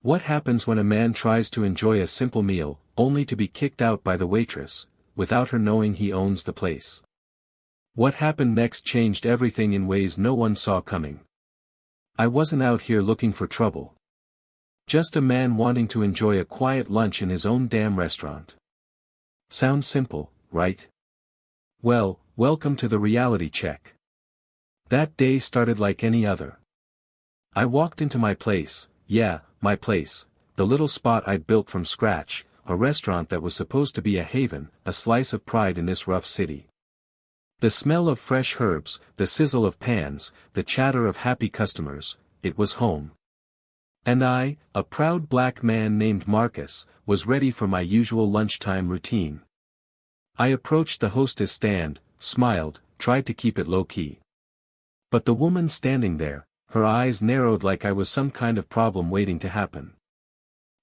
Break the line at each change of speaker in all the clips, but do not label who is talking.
What happens when a man tries to enjoy a simple meal, only to be kicked out by the waitress, without her knowing he owns the place? What happened next changed everything in ways no one saw coming. I wasn't out here looking for trouble. Just a man wanting to enjoy a quiet lunch in his own damn restaurant. Sounds simple, right? Well, welcome to the reality check. That day started like any other. I walked into my place, my place, the little spot I'd built from scratch, a restaurant that was supposed to be a haven, a slice of pride in this rough city. The smell of fresh herbs, the sizzle of pans, the chatter of happy customers, it was home. And I, a proud black man named Marcus, was ready for my usual lunchtime routine. I approached the hostess stand, smiled, tried to keep it low-key. But the woman standing there, her eyes narrowed like I was some kind of problem waiting to happen.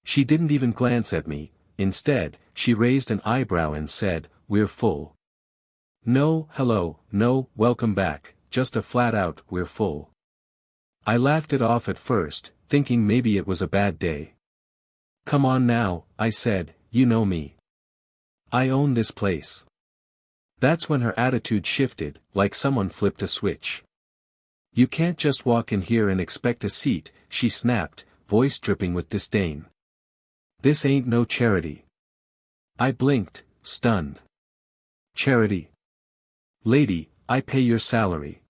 She didn't even glance at me, instead, she raised an eyebrow and said, "We're full." No, hello, no, welcome back, just a flat-out, "We're full." I laughed it off at first, thinking maybe it was a bad day. "Come on now," I said, "you know me. I own this place." That's when her attitude shifted, like someone flipped a switch. "You can't just walk in here and expect a seat," she snapped, voice dripping with disdain. "This ain't no charity." I blinked, stunned. "Charity? Lady, I pay your salary."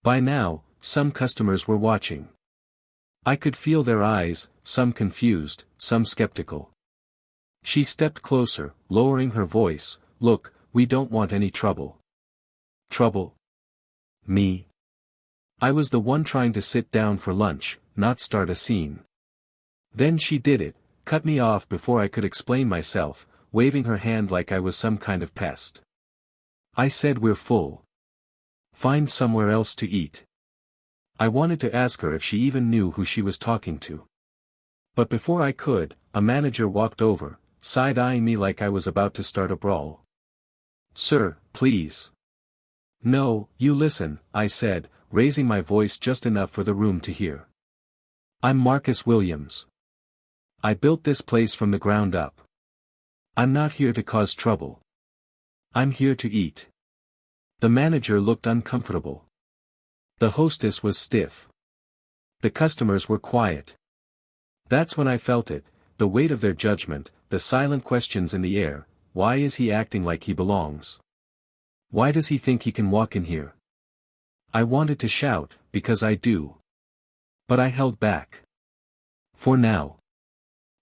By now, some customers were watching. I could feel their eyes, some confused, some skeptical. She stepped closer, lowering her voice, "Look, we don't want any trouble." Trouble? Me? I was the one trying to sit down for lunch, not start a scene. Then she did it, cut me off before I could explain myself, waving her hand like I was some kind of pest. I said, "We're full. Find somewhere else to eat." I wanted to ask her if she even knew who she was talking to. But before I could, a manager walked over, side-eyeing me like I was about to start a brawl. "Sir, please." "No, you listen," I said, raising my voice just enough for the room to hear. "I'm Marcus Williams. I built this place from the ground up. I'm not here to cause trouble. I'm here to eat." The manager looked uncomfortable. The hostess was stiff. The customers were quiet. That's when I felt it, the weight of their judgment, the silent questions in the air. Why is he acting like he belongs? Why does he think he can walk in here? I wanted to shout, because I do. But I held back. For now.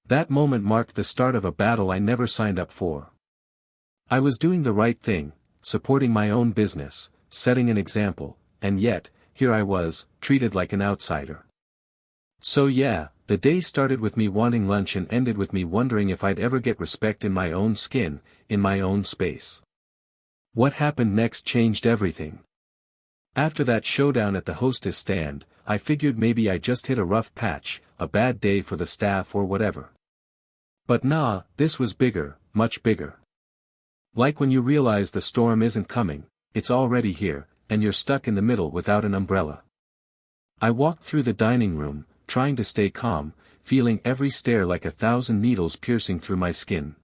That moment marked the start of a battle I never signed up for. I was doing the right thing, supporting my own business, setting an example, and yet, here I was, treated like an outsider. So yeah, the day started with me wanting lunch and ended with me wondering if I'd ever get respect in my own skin, in my own space. What happened next changed everything. After that showdown at the hostess stand, I figured maybe I just hit a rough patch, a bad day for the staff or whatever. But nah, this was bigger, much bigger. Like when you realize the storm isn't coming, it's already here, and you're stuck in the middle without an umbrella. I walked through the dining room, trying to stay calm, feeling every stare like 1,000 needles piercing through my skin.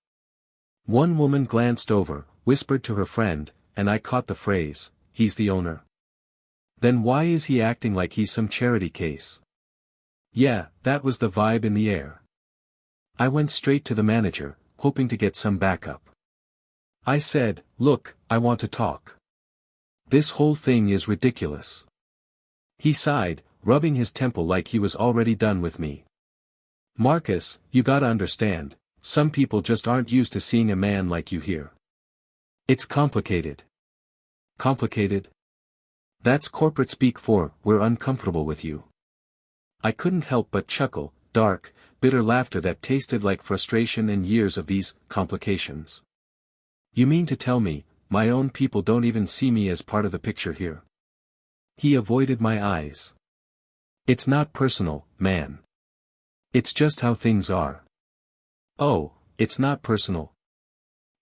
One woman glanced over, whispered to her friend, and I caught the phrase, "He's the owner." Then why is he acting like he's some charity case? Yeah, that was the vibe in the air. I went straight to the manager, hoping to get some backup. I said, "Look, I want to talk. This whole thing is ridiculous." He sighed, rubbing his temple like he was already done with me. "Marcus, you gotta understand, some people just aren't used to seeing a man like you here. It's complicated." Complicated? That's corporate speak for, "We're uncomfortable with you." I couldn't help but chuckle, dark, bitter laughter that tasted like frustration and years of these complications. "You mean to tell me, my own people don't even see me as part of the picture here?" He avoided my eyes. "It's not personal, man. It's just how things are." "Oh, it's not personal."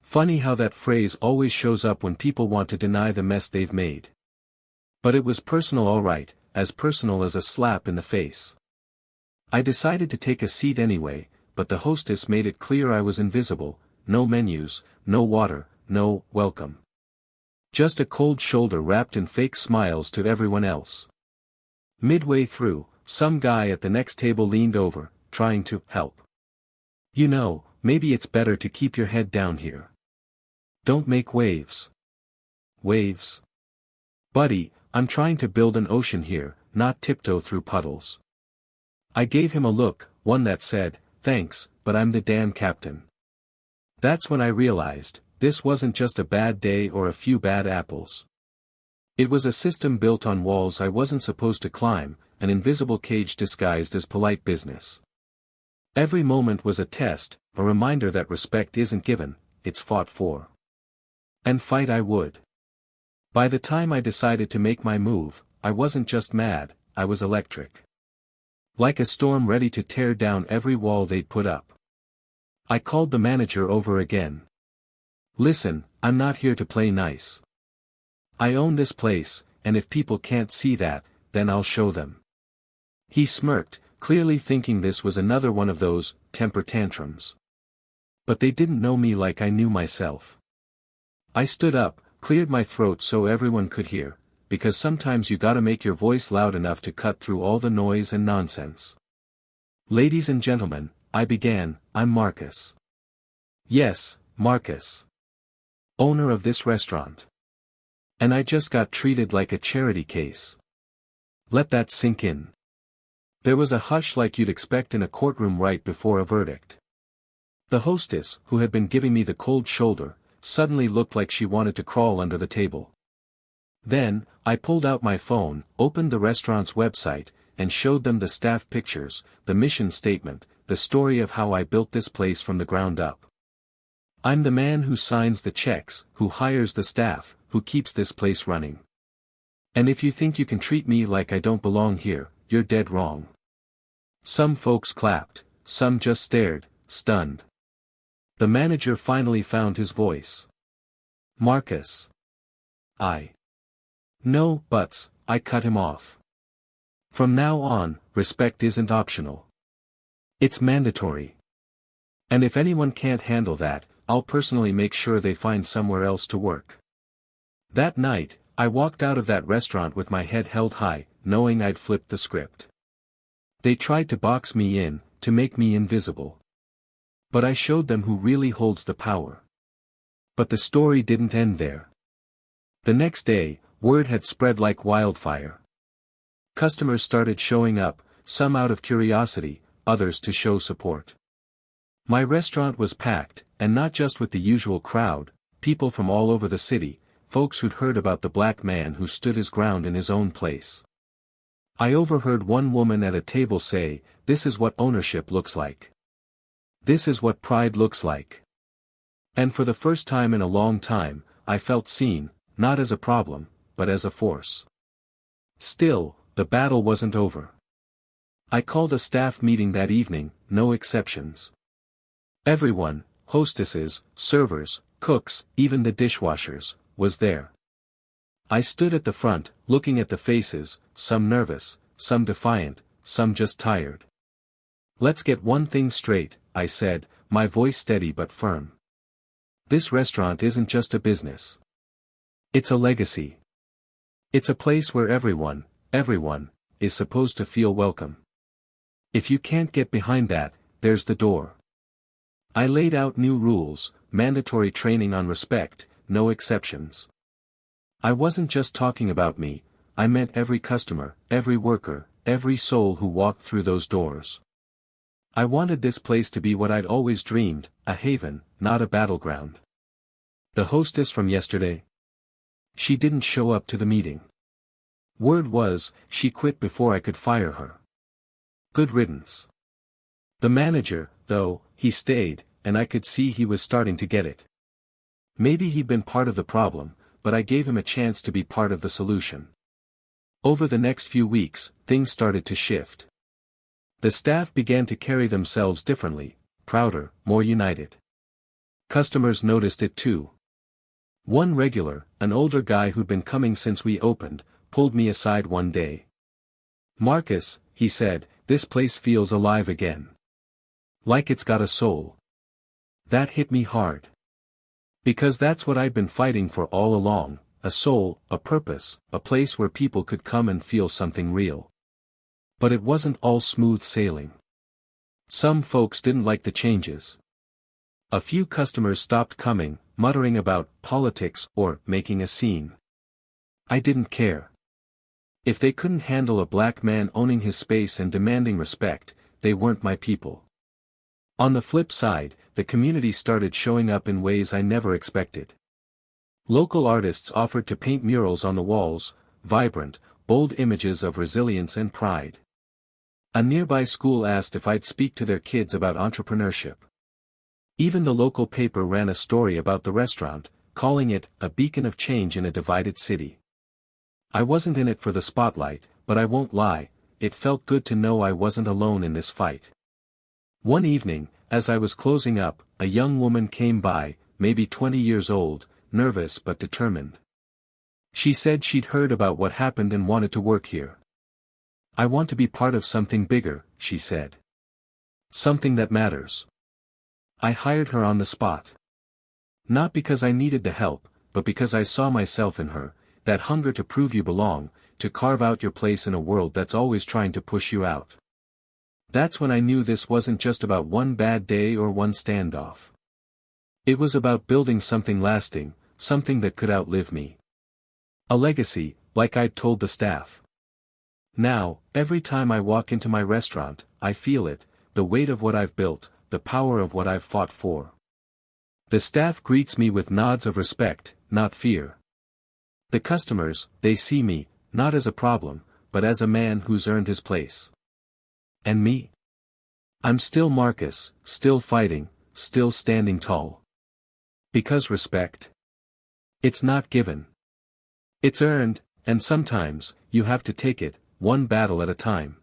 Funny how that phrase always shows up when people want to deny the mess they've made. But it was personal, all right, as personal as a slap in the face. I decided to take a seat anyway, but the hostess made it clear I was invisible, no menus, no water, no welcome. Just a cold shoulder wrapped in fake smiles to everyone else. Midway through, some guy at the next table leaned over, trying to help. You know, maybe it's better to keep your head down here. Don't make waves. Waves? Buddy, I'm trying to build an ocean here, not tiptoe through puddles. I gave him a look, one that said, thanks, but I'm the damn captain. That's when I realized, this wasn't just a bad day or a few bad apples. It was a system built on walls I wasn't supposed to climb, an invisible cage disguised as polite business. Every moment was a test, a reminder that respect isn't given, it's fought for. And fight I would. By the time I decided to make my move, I wasn't just mad, I was electric. Like a storm ready to tear down every wall they'd put up. I called the manager over again. Listen, I'm not here to play nice. I own this place, and if people can't see that, then I'll show them. He smirked, clearly thinking this was another one of those temper tantrums. But they didn't know me like I knew myself. I stood up, cleared my throat so everyone could hear, because sometimes you gotta make your voice loud enough to cut through all the noise and nonsense. Ladies and gentlemen, I began, I'm Marcus. Yes, Marcus. Owner of this restaurant. And I just got treated like a charity case. Let that sink in. There was a hush like you'd expect in a courtroom right before a verdict. The hostess, who had been giving me the cold shoulder, suddenly looked like she wanted to crawl under the table. Then, I pulled out my phone, opened the restaurant's website, and showed them the staff pictures, the mission statement, the story of how I built this place from the ground up. I'm the man who signs the checks, who hires the staff, who keeps this place running. And if you think you can treat me like I don't belong here, you're dead wrong. Some folks clapped, some just stared, stunned. The manager finally found his voice. Marcus. No buts, I cut him off. From now on, respect isn't optional. It's mandatory. And if anyone can't handle that, I'll personally make sure they find somewhere else to work. That night, I walked out of that restaurant with my head held high, knowing I'd flipped the script. They tried to box me in, to make me invisible. But I showed them who really holds the power. But the story didn't end there. The next day, word had spread like wildfire. Customers started showing up, some out of curiosity, others to show support. My restaurant was packed, and not just with the usual crowd, people from all over the city, folks who'd heard about the black man who stood his ground in his own place. I overheard one woman at a table say, "This is what ownership looks like. This is what pride looks like." And for the first time in a long time, I felt seen, not as a problem, but as a force. Still, the battle wasn't over. I called a staff meeting that evening, no exceptions. Everyone, hostesses, servers, cooks, even the dishwashers, was there. I stood at the front, looking at the faces, some nervous, some defiant, some just tired. Let's get one thing straight, I said, my voice steady but firm. This restaurant isn't just a business. It's a legacy. It's a place where everyone, is supposed to feel welcome. If you can't get behind that, there's the door. I laid out new rules, mandatory training on respect, no exceptions. I wasn't just talking about me, I meant every customer, every worker, every soul who walked through those doors. I wanted this place to be what I'd always dreamed, a haven, not a battleground. The hostess from yesterday? She didn't show up to the meeting. Word was, she quit before I could fire her. Good riddance. The manager, though, he stayed, and I could see he was starting to get it. Maybe he'd been part of the problem, but I gave him a chance to be part of the solution. Over the next few weeks, things started to shift. The staff began to carry themselves differently, prouder, more united. Customers noticed it too. One regular, an older guy who'd been coming since we opened, pulled me aside one day. "Marcus," he said, this place feels alive again. Like it's got a soul. That hit me hard. Because that's what I've been fighting for all along, a soul, a purpose, a place where people could come and feel something real. But it wasn't all smooth sailing. Some folks didn't like the changes. A few customers stopped coming, muttering about politics or making a scene. I didn't care. If they couldn't handle a black man owning his space and demanding respect, they weren't my people. On the flip side, the community started showing up in ways I never expected. Local artists offered to paint murals on the walls, vibrant, bold images of resilience and pride. A nearby school asked if I'd speak to their kids about entrepreneurship. Even the local paper ran a story about the restaurant, calling it a beacon of change in a divided city. I wasn't in it for the spotlight, but I won't lie, it felt good to know I wasn't alone in this fight. One evening, as I was closing up, a young woman came by, maybe 20 years old, nervous but determined. She said she'd heard about what happened and wanted to work here. I want to be part of something bigger, she said. Something that matters. I hired her on the spot. Not because I needed the help, but because I saw myself in her, that hunger to prove you belong, to carve out your place in a world that's always trying to push you out. That's when I knew this wasn't just about one bad day or one standoff. It was about building something lasting, something that could outlive me. A legacy, like I'd told the staff. Now, every time I walk into my restaurant, I feel it, the weight of what I've built, the power of what I've fought for. The staff greets me with nods of respect, not fear. The customers, they see me, not as a problem, but as a man who's earned his place. And me? I'm still Marcus, still fighting, still standing tall. Because respect? It's not given. It's earned, and sometimes, you have to take it, one battle at a time.